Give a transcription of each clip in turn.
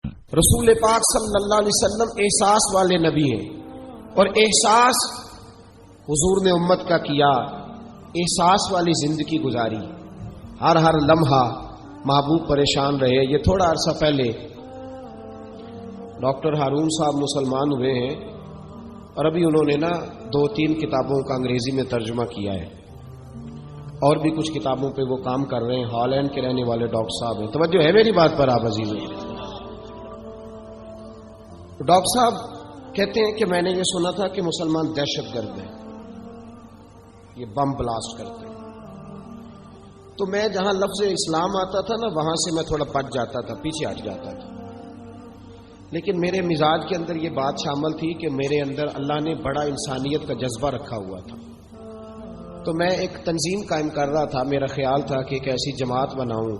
رسول پاک صلی اللہ علیہ وسلم احساس والے نبی ہیں، اور احساس حضور نے امت کا کیا، احساس والی زندگی گزاری، ہر لمحہ محبوب پریشان رہے۔ یہ تھوڑا عرصہ پہلے ڈاکٹر ہارون صاحب مسلمان ہوئے ہیں، اور ابھی انہوں نے 2-3 کتابوں کا انگریزی میں ترجمہ کیا ہے، اور بھی کچھ کتابوں پہ وہ کام کر رہے ہیں۔ ہالینڈ کے رہنے والے ڈاکٹر صاحب ہیں، توجہ ہے میری بات پر آپ عزیزوں؟ ڈاکٹر صاحب کہتے ہیں کہ میں نے یہ سنا تھا کہ مسلمان دہشت گرد ہیں، یہ بم بلاسٹ کرتے ہیں۔ تو میں جہاں لفظ اسلام آتا تھا وہاں سے میں تھوڑا پچ جاتا تھا، پیچھے ہٹ جاتا تھا، لیکن میرے مزاج کے اندر یہ بات شامل تھی کہ میرے اندر اللہ نے بڑا انسانیت کا جذبہ رکھا ہوا تھا۔ تو میں ایک تنظیم قائم کر رہا تھا، میرا خیال تھا کہ ایک ایسی جماعت بناؤں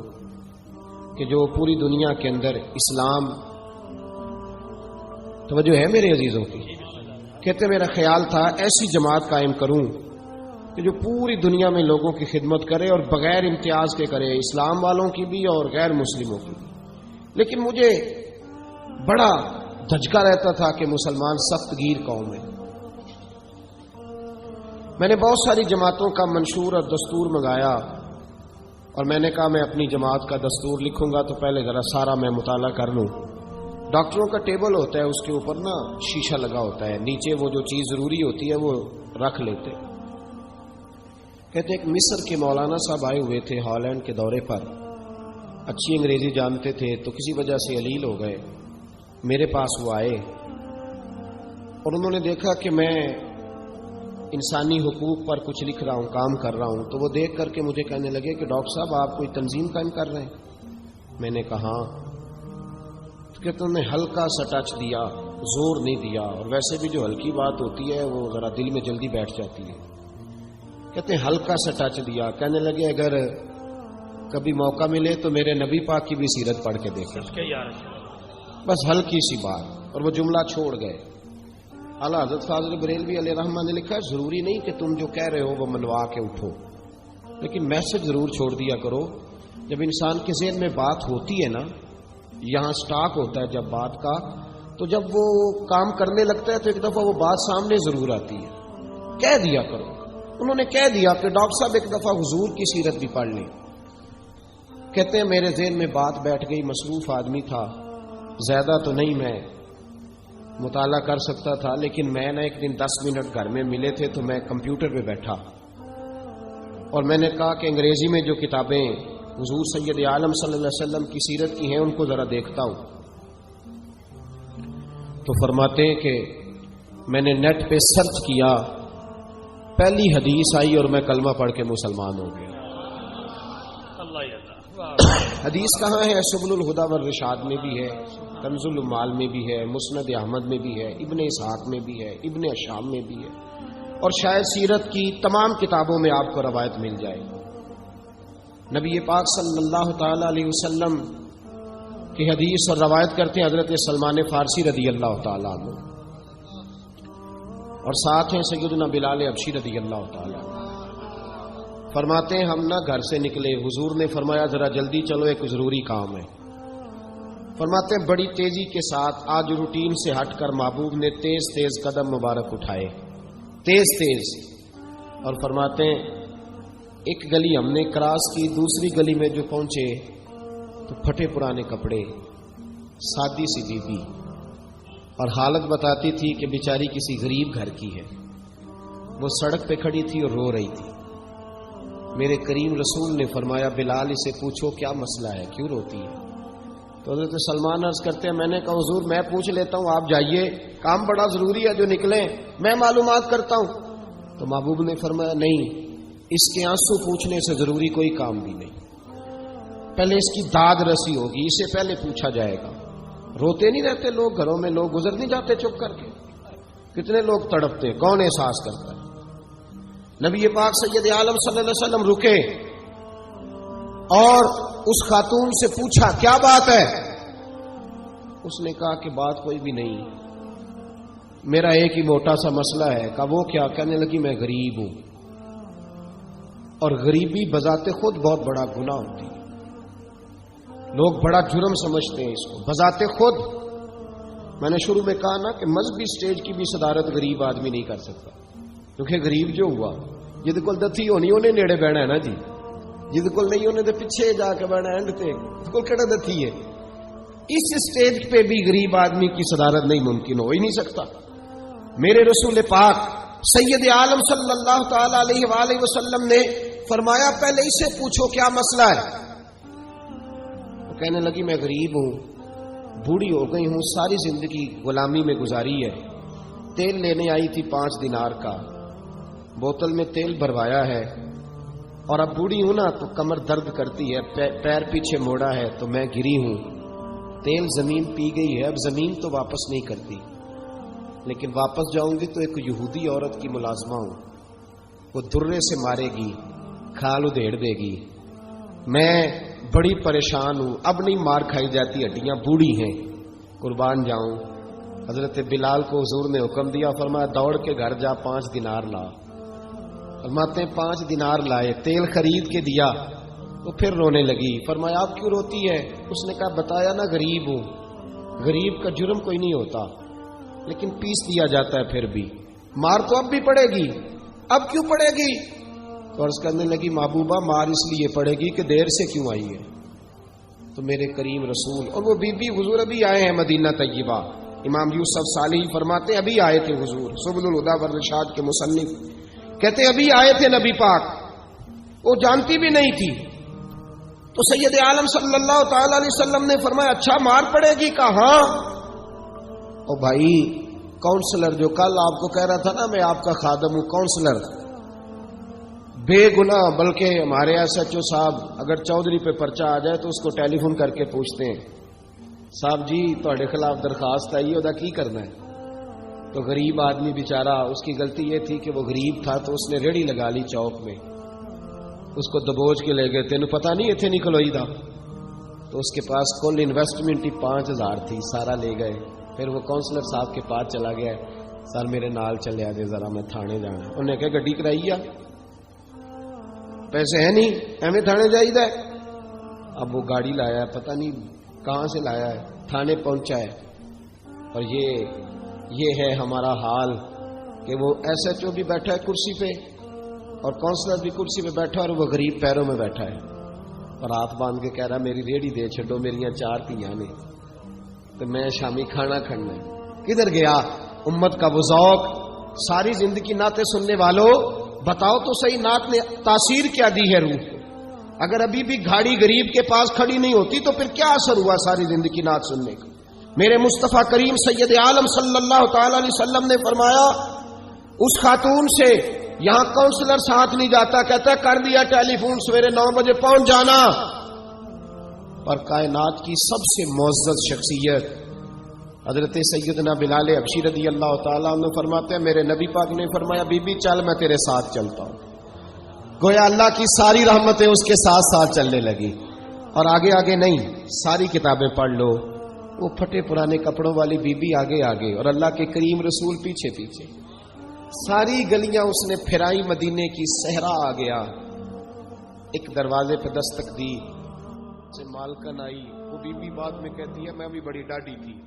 کہ جو پوری دنیا کے اندر اسلام، توجہ ہے میرے عزیزوں کی، کہتے میرا خیال تھا ایسی جماعت قائم کروں کہ جو پوری دنیا میں لوگوں کی خدمت کرے اور بغیر امتیاز کے کرے، اسلام والوں کی بھی اور غیر مسلموں کی بھی۔ لیکن مجھے بڑا دھچکا رہتا تھا کہ مسلمان سخت گیر قوم ہے۔ میں نے بہت ساری جماعتوں کا منشور اور دستور منگایا، اور میں نے کہا میں اپنی جماعت کا دستور لکھوں گا تو پہلے ذرا سارا میں مطالعہ کر لوں۔ ڈاکٹروں کا ٹیبل ہوتا ہے، اس کے اوپر شیشہ لگا ہوتا ہے، نیچے وہ جو چیز ضروری ہوتی ہے وہ رکھ لیتے۔ کہتے ایک مصر کے مولانا صاحب آئے ہوئے تھے ہالینڈ کے دورے پر، اچھی انگریزی جانتے تھے، تو کسی وجہ سے علیل ہو گئے۔ میرے پاس وہ آئے اور انہوں نے دیکھا کہ میں انسانی حقوق پر کچھ لکھ رہا ہوں، کام کر رہا ہوں، تو وہ دیکھ کر کے مجھے کہنے لگے کہ ڈاکٹر صاحب آپ کوئی تنظیم قائم کر رہے ہیں؟ میں نے کہا ہاں۔ تو کہتے انہوں نے ہلکا سا ٹچ دیا، زور نہیں دیا، اور ویسے بھی جو ہلکی بات ہوتی ہے وہ ذرا دل میں جلدی بیٹھ جاتی ہے۔ کہتے ہیں ہلکا سا ٹچ دیا، کہنے لگے اگر کبھی موقع ملے تو میرے نبی پاک کی بھی سیرت پڑھ کے دیکھیں، بس ہلکی سی بات، اور وہ جملہ چھوڑ گئے۔ اعلیٰ حضرت فاضل بریلوی علیہ رحمہ نے لکھا ضروری نہیں کہ تم جو کہہ رہے ہو وہ منوا کے اٹھو، لیکن میسج ضرور چھوڑ دیا کرو۔ جب انسان کے ذہن میں بات ہوتی ہے یہاں سٹاک ہوتا ہے جب بات کا، تو جب وہ کام کرنے لگتا ہے تو ایک دفعہ وہ بات سامنے ضرور آتی ہے، کہہ دیا کرو۔ انہوں نے کہہ دیا کہ ڈاکٹر صاحب ایک دفعہ حضور کی سیرت بھی پڑھ لیں۔ کہتے ہیں میرے ذہن میں بات بیٹھ گئی، مصروف آدمی تھا، زیادہ تو نہیں میں مطالعہ کر سکتا تھا، لیکن میں ایک دن 10 منٹ گھر میں ملے تھے تو میں کمپیوٹر پہ بیٹھا، اور میں نے کہا کہ انگریزی میں جو کتابیں حضور سید عالم صلی اللہ علیہ وسلم کی سیرت کی ہیں ان کو ذرا دیکھتا ہوں۔ تو فرماتے ہیں کہ میں نے نیٹ پہ سرچ کیا، پہلی حدیث آئی اور میں کلمہ پڑھ کے مسلمان ہو گیا۔ حدیث کہاں ہے؟ سبل الہدی والرشاد میں بھی ہے، کنز المال میں بھی ہے، مسند احمد میں بھی ہے، ابن اسحاق میں بھی ہے، ابن شام میں بھی ہے، اور شاید سیرت کی تمام کتابوں میں آپ کو روایت مل جائے۔ نبی پاک صلی اللہ تعالی علیہ وسلم کی حدیث اور روایت کرتے ہیں حضرت سلمان فارسی رضی اللہ تعالیٰ عنہ، اور ساتھ ہیں سیدنا بلال حبشی رضی اللہ تعالیٰ عنہ۔ فرماتے ہیں ہم گھر سے نکلے، حضور نے فرمایا ذرا جلدی چلو ایک ضروری کام ہے۔ فرماتے ہیں بڑی تیزی کے ساتھ آج روٹین سے ہٹ کر محبوب نے تیز تیز قدم مبارک اٹھائے، تیز تیز، اور فرماتے ہیں ایک گلی ہم نے کراس کی، دوسری گلی میں جو پہنچے تو پھٹے پرانے کپڑے، سادی سی بیوی، اور حالت بتاتی تھی کہ بیچاری کسی غریب گھر کی ہے۔ وہ سڑک پہ کھڑی تھی اور رو رہی تھی۔ میرے کریم رسول نے فرمایا بلال اسے پوچھو کیا مسئلہ ہے، کیوں روتی ہے؟ تو حضرت سلمان عرض کرتے ہیں میں نے کہا حضور میں پوچھ لیتا ہوں، آپ جائیے، کام بڑا ضروری ہے جو نکلیں، میں معلومات کرتا ہوں۔ تو محبوب نے فرمایا نہیں، اس کے آنسو پوچھنے سے ضروری کوئی کام بھی نہیں، پہلے اس کی داد رسی ہوگی، اسے پہلے پوچھا جائے گا۔ روتے نہیں رہتے لوگ گھروں میں، لوگ گزر نہیں جاتے چپ کر کے؟ کتنے لوگ تڑپتے، کون احساس کرتا ہے؟ نبی پاک سید عالم صلی اللہ علیہ وسلم رکے اور اس خاتون سے پوچھا کیا بات ہے؟ اس نے کہا کہ بات کوئی بھی نہیں، میرا ایک ہی موٹا سا مسئلہ ہے۔ کہا وہ کیا؟ کہنے لگی میں غریب ہوں، اور غریبی بذات خود بہت بڑا گناہ ہوتی ہے، لوگ بڑا جرم سمجھتے ہیں اس کو بذات خود. میں نے شروع میں کہا نا کہ مذہبی سٹیج کی بھی صدارت غریب آدمی نہیں کر سکتا, کیونکہ غریب جو ہوا جہد کول دتی ہونی انہیں نیڑے بہنا ہے نا جی, جہد کول نہیں انہیں تو پیچھے جا کے بہنا اینڈ تے کول کہڑا دتی ہے. اس سٹیج پہ بھی غریب آدمی کی صدارت نہیں ممکن ہو ہی نہیں سکتا. میرے رسول پاک سید عالم صلی اللہ تعالی علیہ وآلہ وسلم نے فرمایا پہلے اسے پوچھو کیا مسئلہ ہے. وہ کہنے لگی میں غریب ہوں, بوڑھی ہو گئی ہوں, ساری زندگی غلامی میں گزاری ہے, تیل لینے آئی تھی 5 دینار کا, بوتل میں تیل بھروایا ہے, اور اب بوڑھی ہوں نا تو کمر درد کرتی ہے, پیر پیچھے موڑا ہے تو میں گری ہوں, تیل زمین پی گئی ہے, اب زمین تو واپس نہیں کرتی, لیکن واپس جاؤں گی تو ایک یہودی عورت کی ملازمہ ہوں, وہ درے سے مارے گی, کھال ادھیڑ دے گی, میں بڑی پریشان ہوں, اب نہیں مار کھائی جاتی, ہڈیاں بوڑھی ہیں, قربان جاؤں. حضرت بلال کو حضور نے حکم دیا, فرمایا دوڑ کے گھر جا 5 دینار لا. فرماتے ہیں 5 دینار لائے, تیل خرید کے دیا, وہ پھر رونے لگی. فرمایا آپ کیوں روتی ہے؟ اس نے کہا بتایا نا غریب ہوں, غریب کا جرم کوئی نہیں ہوتا, لیکن پیس دیا جاتا ہے, پھر بھی مار تو اب بھی پڑے گی, اب کیوں پڑے گی؟ تو عرض کرنے لگی محبوبہ مار اس لیے پڑے گی کہ دیر سے کیوں آئی ہے. تو میرے کریم رسول اور وہ بی بی حضور ابھی آئے ہیں مدینہ طیبہ. امام یوسف صالحی فرماتے ہیں ابھی آئے تھے حضور, سبل الہدی والرشاد کے مصنف کہتے ہیں ابھی آئے تھے نبی پاک, وہ جانتی بھی نہیں تھی. تو سید عالم صلی اللہ تعالی علیہ وسلم نے فرمایا اچھا مار پڑے گی؟ کہا ہاں. او بھائی کاؤنسلر جو کل آپ کو کہہ رہا تھا نا میں آپ کا خادم ہوں, کاؤنسلر بے گناہ, بلکہ ہمارے ایس ایچ او صاحب اگر چودھری پہ پرچہ آ جائے تو اس کو ٹیلی فون کر کے پوچھتے ہیں صاحب جی تہاڈے خلاف درخواست آئی ہے, کی کرنا ہے. تو غریب آدمی بیچارہ, اس کی غلطی یہ تھی کہ وہ غریب تھا تو اس نے ریڑھی لگا لی چوک میں, اس کو دبوچ کے لے گئے, تینوں پتہ نہیں اتنے نہیں کھلوئی تھا. تو اس کے پاس کل انویسٹمنٹ ہی 5000 تھی, سارا لے گئے. پھر وہ کاؤنسلر صاحب کے پاس چلا گیا, سر میرے نال چلے آ جائے ذرا, میں تھانے جانا. انہوں نے کہا گڈی کرائی ہے, پیسے ہیں نہیں, ایویں تھانے جائیدا ہے. اب وہ گاڑی لایا ہے, پتہ نہیں کہاں سے لایا ہے, تھانے پہنچا ہے. اور یہ ہے ہمارا حال کہ وہ ایس ایچ او بھی بیٹھا ہے کرسی پہ اور کاؤنسلر بھی کرسی پہ بیٹھا, اور وہ غریب پیروں میں بیٹھا ہے اور ہاتھ باندھ کے کہہ رہا میری ریڑھی دے چھڈو, میریاں 4 دھیاں نے, تو میں شامی کھانا کھڑنا ہے. کدھر گیا امت کا وہ ذوق؟ ساری زندگی نعتیں سننے والوں بتاؤ تو صحیح, نعت نے تاثیر کیا دی ہے روح کو؟ اگر ابھی بھی گھاڑی غریب کے پاس کھڑی نہیں ہوتی تو پھر کیا اثر ہوا ساری زندگی نعت سننے کا؟ میرے مصطفیٰ کریم سید عالم صلی اللہ تعالی علیہ وسلم نے فرمایا اس خاتون سے یہاں کاؤنسلر ساتھ نہیں جاتا, کہتا ہے کر دیا ٹیلی فون, سویرے 9 بجے پہنچ جانا. پر کائنات کی سب سے معزز شخصیت حضرت سیدنا بلال حبشی رضی اللہ تعالیٰ عنہ فرماتے ہیں میرے نبی پاک نے فرمایا بی بی چل میں تیرے ساتھ چلتا ہوں. گویا اللہ کی ساری رحمتیں اس کے ساتھ ساتھ چلنے لگی. اور آگے آگے نہیں, ساری کتابیں پڑھ لو, وہ پھٹے پرانے کپڑوں والی بی بی آگے آگے اور اللہ کے کریم رسول پیچھے پیچھے. ساری گلیاں اس نے پھرائی, مدینے کی صحرا آ گیا. ایک دروازے پہ دستک دی, سے مالکن آئی. وہ بی بی بعد میں کہتی ہے میں بھی بڑی ڈاڈی تھی,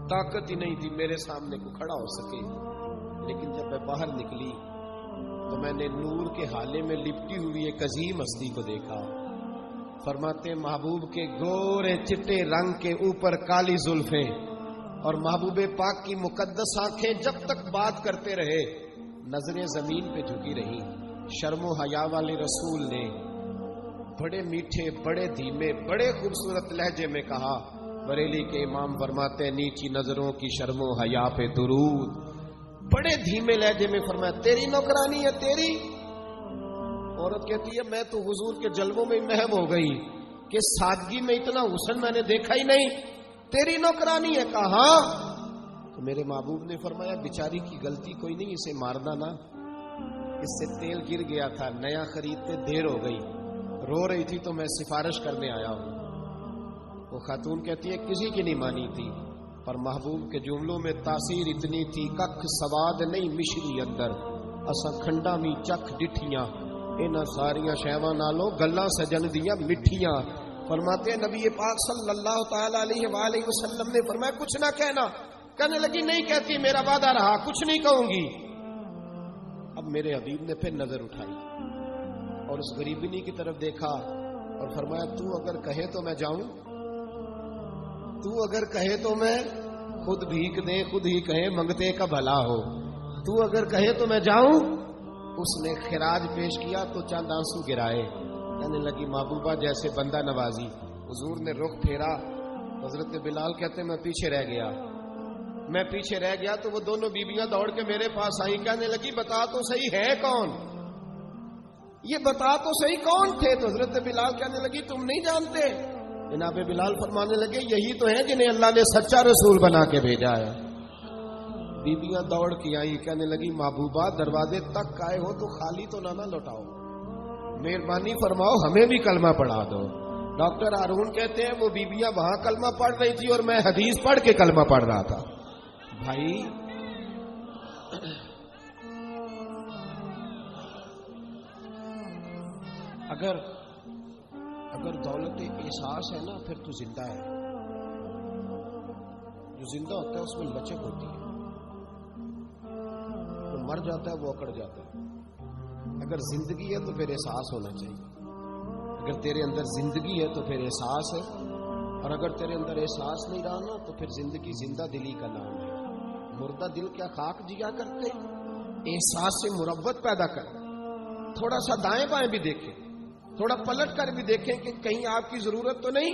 طاقت ہی نہیں تھی میرے سامنے کو کھڑا ہو سکے, لیکن جب میں باہر نکلی تو میں نے نور کے حالے میں لپٹی ہوئی ایک عظیم ہستی کو دیکھا. فرماتے ہیں محبوب کے گورے چٹے رنگ کے اوپر کالی زلفیں اور محبوب پاک کی مقدس آنکھیں جب تک بات کرتے رہے نظریں زمین پہ جھکی رہی. شرم و حیا والے رسول نے بڑے میٹھے, بڑے دھیمے, بڑے خوبصورت لہجے میں کہا. بریلی کے امام فرماتے ہیں نیچی نظروں کی شرم و حیا پہ درود. بڑے دھیمے لہجے میں فرمایا تیری نوکرانی ہے تیری. عورت کہتی ہے میں تو حضور کے جلووں میں محو ہو گئی کہ سادگی میں اتنا حسن میں نے دیکھا ہی نہیں, تیری نوکرانی ہے. کہا تو میرے محبوب نے فرمایا بیچاری کی غلطی کوئی نہیں, اسے مارنا نا, اس سے تیل گر گیا تھا, نیا خریدتے دیر ہو گئی, رو رہی تھی تو میں سفارش کرنے آیا ہوں. وہ خاتون کہتی ہے کسی کی نہیں مانی تھی, پر محبوب کے جملوں میں تاثیر اتنی تھی ککھ سواد نہیں مشری اندر, اساں کھنڈا می چکھ ڈٹھیاں, انہاں ساریاں شیواں نالوں گلاں سجن دیاں مٹھیاں. فرماتے ہیں نبی پاک صلی اللہ تعالی علیہ وآلہ وسلم نے فرمایا کچھ نہ کہنا. کہنے لگی نہیں کہتی، میرا وعدہ رہا، کچھ نہیں کہوں گی. اب میرے حبیب نے پھر نظر اٹھائی اور اس غریبنی کی طرف دیکھا اور فرمایا تو اگر کہے تو میں جاؤں، تو اگر کہے تو میں خود بھیک دے، خود ہی کہے منگتے کا بھلا ہو، تو اگر کہے تو میں جاؤں. اس نے خراج پیش کیا تو چند آنسو گرائے. کہنے لگی محبوبہ جیسے بندہ نوازی. حضور نے رخ پھیرا. حضرت بلال کہتے میں پیچھے رہ گیا. میں پیچھے رہ گیا تو وہ دونوں بیویاں دوڑ کے میرے پاس آئیں. کہنے لگی بتا تو صحیح ہے کون، یہ بتا تو صحیح کون تھے. تو حضرت بلال کہنے لگی تم نہیں جانتے. جناب بلال فرمانے لگے یہی تو ہیں جنہیں اللہ نے سچا رسول بنا کے بھیجا ہے. بیویاں دوڑ کے آئی. کہنے لگی محبوبہ دروازے تک آئے ہو تو خالی تو نہ لوٹاؤ، مہربانی فرماؤ ہمیں بھی کلمہ پڑھا دو. ڈاکٹر ہارون کہتے ہیں وہ بیویاں وہاں کلمہ پڑھ رہی تھی اور میں حدیث پڑھ کے کلمہ پڑھ رہا تھا. بھائی اگر دولت احساس ہے نا پھر تو زندہ ہے. جو زندہ ہوتا ہے اس میں لچک ہوتی ہے، جو مر جاتا ہے وہ اکڑ جاتا ہے. اگر زندگی ہے تو پھر احساس ہونا چاہیے. اگر تیرے اندر زندگی ہے تو پھر احساس ہے، اور اگر تیرے اندر احساس نہیں رہا نا تو پھر زندگی زندہ دلی کا نام ہے. مردہ دل کیا خاک جیا کرتے، احساس سے مربت پیدا کر. تھوڑا سا دائیں بائیں بھی دیکھیں، تھوڑا پلٹ کر بھی دیکھیں کہ کہیں آپ کی ضرورت تو نہیں.